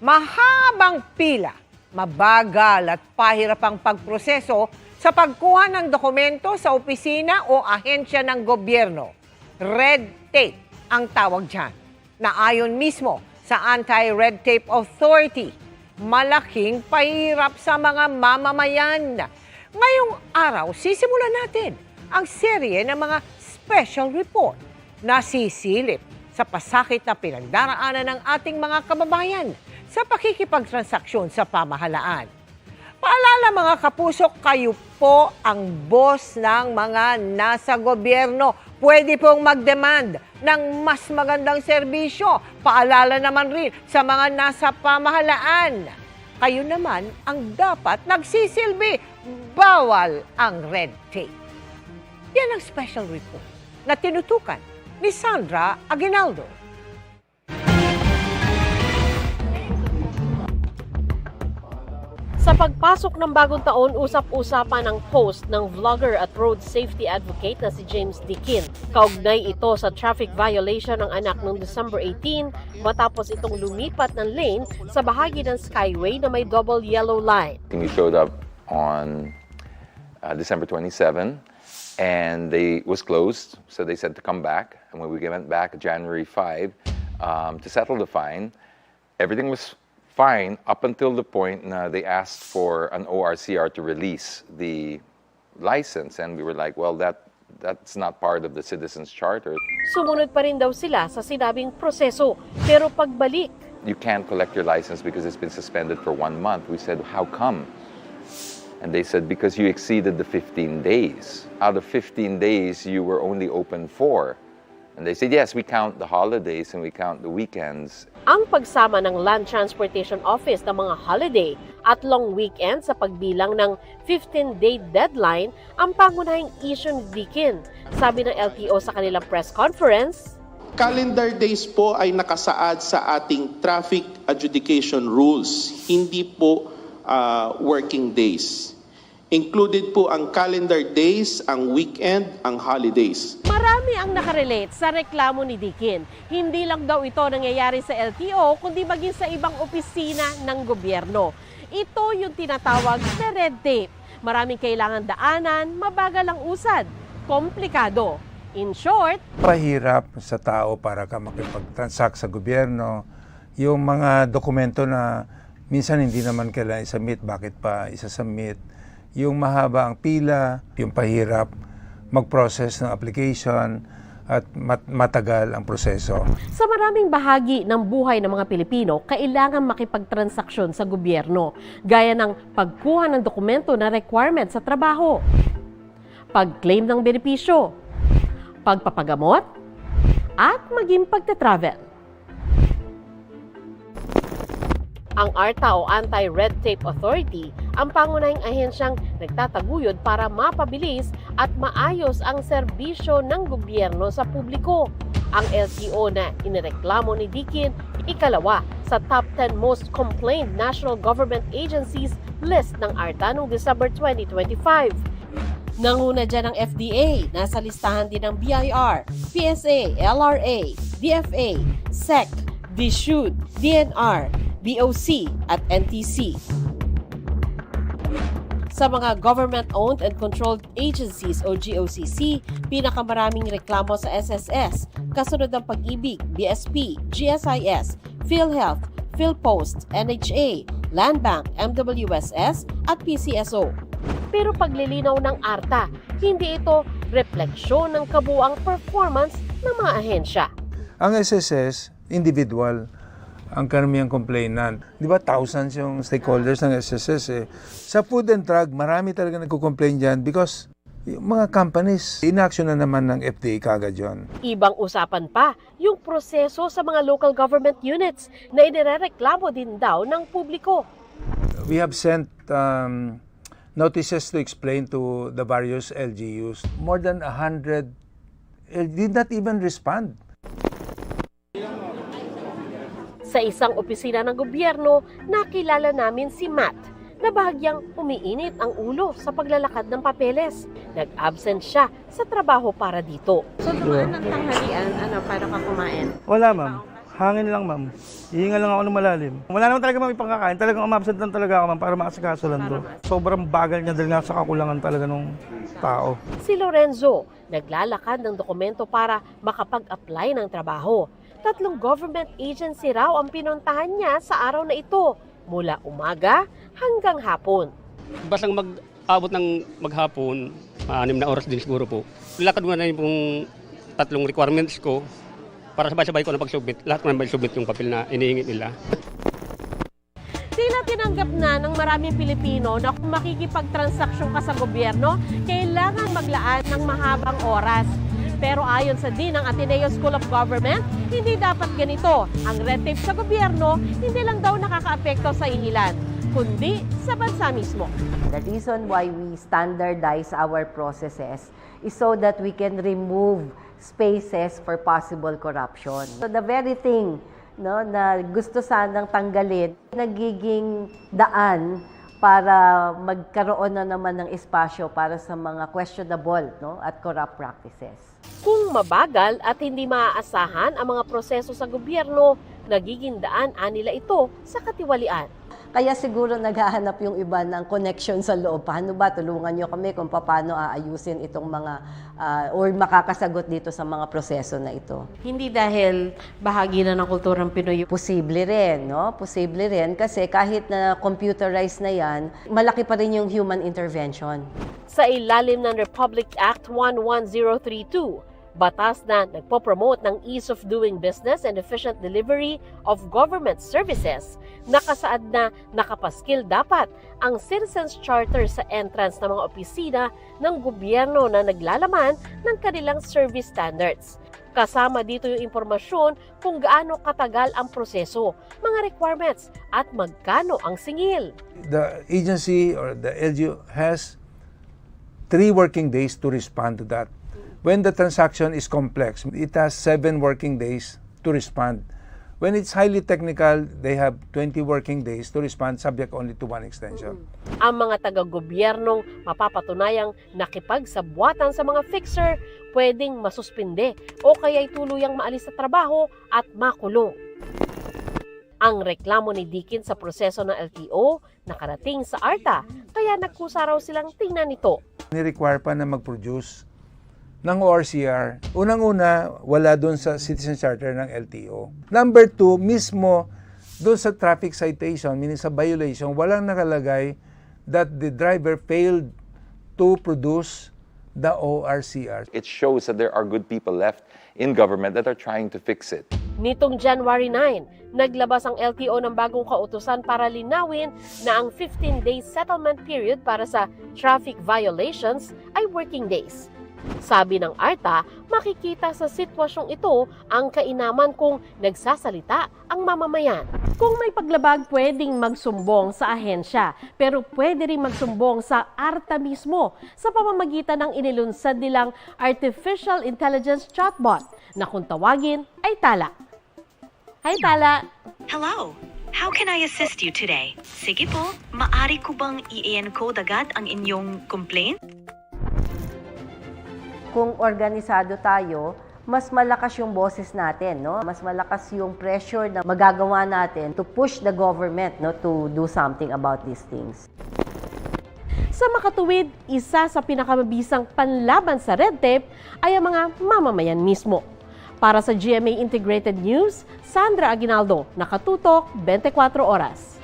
Mahabang pila, mabagal at pahirapang pagproseso sa pagkuha ng dokumento sa opisina o ahensya ng gobyerno. Red tape ang tawag dyan, na ayon mismo sa Anti-Red Tape Authority, malaking pahirap sa mga mamamayan. Ngayong araw, sisimulan natin ang serye ng mga special report na sisilip sa pasakit na pinagdaraanan ng ating mga kababayan sa pakikipagtransaksyon sa pamahalaan. Paalala mga kapuso, kayo po ang boss ng mga nasa gobyerno. Pwede pong mag-demand ng mas magandang serbisyo. Paalala naman rin sa mga nasa pamahalaan. Kayo naman ang dapat nagsisilbi. Bawal ang red tape. Yan ang special report na tinutukan ni Sandra Aguinaldo. Sa pagpasok ng bagong taon, usap-usapan ang post ng vlogger at road safety advocate na si James Dikin. Kaugnay ito sa traffic violation ng anak noong December 18 matapos itong lumipat ng lane sa bahagi ng Skyway na may double yellow line. We showed up on December 27 and it was closed, so they said to come back. And when we went back January 5 to settle the fine, everything was fine up until the point na they asked for an ORCR to release the license, and we were like, well, that's not part of the Citizens Charter. Sumunod pa rin daw sila sa sinabing proseso, pero pagbalik, You can't collect your license because it's been suspended for 1 month. We said, how come? And they said, because you exceeded the 15 days. Out of 15 days, you were only open 4. And they said, yes, we count the holidays and we count the weekends. ang pagsama ng Land Transportation Office ng mga holiday at long weekend sa pagbilang ng 15-day deadline ang pangunahing issue ni Dikin. Sabi ng LTO sa kanilang press conference, Calendar days po ay nakasaad sa ating traffic adjudication rules, hindi po working days. Included po ang calendar days, ang weekend, ang holidays. marami ang nakarelate sa reklamo ni Dikin. Hindi lang daw ito nangyayari sa LTO, kundi maging sa ibang opisina ng gobyerno. Ito yung tinatawag na red tape. Maraming kailangan daanan, mabagal ang usad, komplikado. In short, Pahirap sa tao para ka makipag-transact sa gobyerno. Yung mga dokumento na minsan hindi naman kailangan i-submit, bakit pa isa-submit? Yung mahaba ang pila, yung pahirap mag-process ng application at matagal ang proseso. sa maraming bahagi ng buhay ng mga Pilipino, kailangan makipagtransaksyon sa gobyerno, gaya ng pagkuha ng dokumento na requirement sa trabaho, pag-claim ng benepisyo, pagpapagamot, at maging pagte-travel. Ang ARTA o Anti-Red Tape Authority ang pangunahing ahensyang nagtataguyod para mapabilis at maayos ang serbisyo ng gobyerno sa publiko. Ang LTO na inireklamo ni Dikin, ikalawa sa top 10 most complained national government agencies list ng ARTA noong December 2025. Nanguna dyan ang FDA, nasa listahan din ng BIR, PSA, LRA, DFA, SEC, DSUD, DNR, BOC at NTC. Sa mga government-owned and controlled agencies o GOCC, pinakamaraming reklamo sa SSS, kasunod ng Pag-ibig, BSP, GSIS, PhilHealth, PhilPost, NHA, Land Bank, MWSS at PCSO. Pero paglilinaw ng ARTA, hindi ito refleksyon ng kabuuang performance ng mga ahensya. Ang SSS, individual, ang karamihan complainant. Di ba thousands yung stakeholders ng SSS eh. Sa food and drug, marami talaga nagko-complain dyan because yung mga companies, inaction na naman ng FDA kagad yun. Ibang usapan pa yung proseso sa mga local government units na inirereklamo din daw ng publiko. We have sent notices to explain to the various LGUs. More than 100 did not even respond. Sa isang opisina ng gobyerno, nakilala namin si Matt na bahagyang umiinit ang ulo sa paglalakad ng papeles. Nag-absent siya sa trabaho para dito. So, dumaan ng tanghalian, paano ka kumain? Wala, ma'am. Hangin lang, ma'am. Hihinga lang ako ng malalim. Wala naman talaga may pangkakain. Talagang umabsent lang talaga ako, ma'am, para maasikaso lang to. Sobrang bagal niya dahil nga sa kakulangan talaga ng tao. Si Lorenzo, naglalakad ng dokumento para makapag-apply ng trabaho. 3 government agency raw ang pinuntahan niya sa araw na ito, mula umaga hanggang hapon. Basang mag-abot ng maghapon, 6 na oras din siguro po. Lakad mo na yung pong 3 requirements ko para sabay-sabay ko na pag-submit. Lahat ko na mag-submit yung papel na inihingi nila. Tila tinanggap na ng maraming Pilipino na kung makikipagtransaksyon ka sa gobyerno, kailangan maglaan ng mahabang oras. Pero ayon sa Dean ng Ateneo School of Government, hindi dapat ganito. Ang red tape sa gobyerno, hindi lang daw nakakaapekto sa ihilan, kundi sa bansa mismo. The reason why we standardize our processes is so that we can remove spaces for possible corruption. So the very thing na gusto sanang tanggalin, nagiging daan para magkaroon na naman ng espasyo para sa mga questionable at corrupt practices. Kung mabagal at hindi maaasahan ang mga proseso sa gobyerno, nagiging daan nila ito sa katiwalian. Kaya siguro naghahanap yung iba ng connection sa loob. Paano ba? Tulungan nyo kami kung paano aayusin itong mga or makakasagot dito sa mga proseso na ito. Hindi dahil bahagi na ng kulturang Pinoy. Posible rin, no? Posible rin kasi kahit na computerized na yan, malaki pa rin yung human intervention. Sa ilalim ng Republic Act 11032, batas na nagpo-promote ng ease of doing business and efficient delivery of government services, nakasaad na nakapaskil dapat ang Citizens Charter sa entrance ng mga opisina ng gobyerno na naglalaman ng kanilang service standards. Kasama dito yung impormasyon kung gaano katagal ang proseso, mga requirements at magkano ang singil. The agency or the LGU has 3 working days to respond to that. When the transaction is complex, it has 7 working days to respond. When it's highly technical, they have 20 working days to respond subject only to 1 extension. Ang mga taga-gobyernong mapapatunayang nakipagsabwatan sa mga fixer, pwedeng masuspinde o kaya'y tuluyang maalis sa trabaho at makulong. Ang reklamo ni Dikin sa proseso ng LTO nakarating sa ARTA, kaya nagkusa raw silang tingnan ito. Ni-require pa na mag-produce ng ORCR. Unang-una, wala doon sa Citizen Charter ng LTO. Number 2, mismo doon sa traffic citation, meaning sa violation, walang nakalagay that the driver failed to produce the ORCR. It shows that there are good people left in government that are trying to fix it. Nitong January 9, naglabas ang LTO ng bagong kautusan para linawin na ang 15-day settlement period para sa traffic violations ay working days. Sabi ng ARTA, makikita sa sitwasyong ito ang kainaman kung nagsasalita ang mamamayan. Kung may paglabag, pwedeng magsumbong sa ahensya, pero pwede rin magsumbong sa ARTA mismo sa pamamagitan ng inilunsad nilang Artificial Intelligence Chatbot na kung tawagin ay Tala. Hi Tala! Hello! How can I assist you today? Sige po, maari ko bang i-encode agad ang inyong complaint? Kung organisado tayo, mas malakas yung boses natin, no? Mas malakas yung pressure na magagawa natin to push the government, no, to do something about these things. Sa makatuwid, isa sa pinakamabisang panlaban sa red tape ay ang mga mamamayan mismo. Para sa GMA Integrated News, Sandra Aguinaldo, Nakatutok, 24 Oras.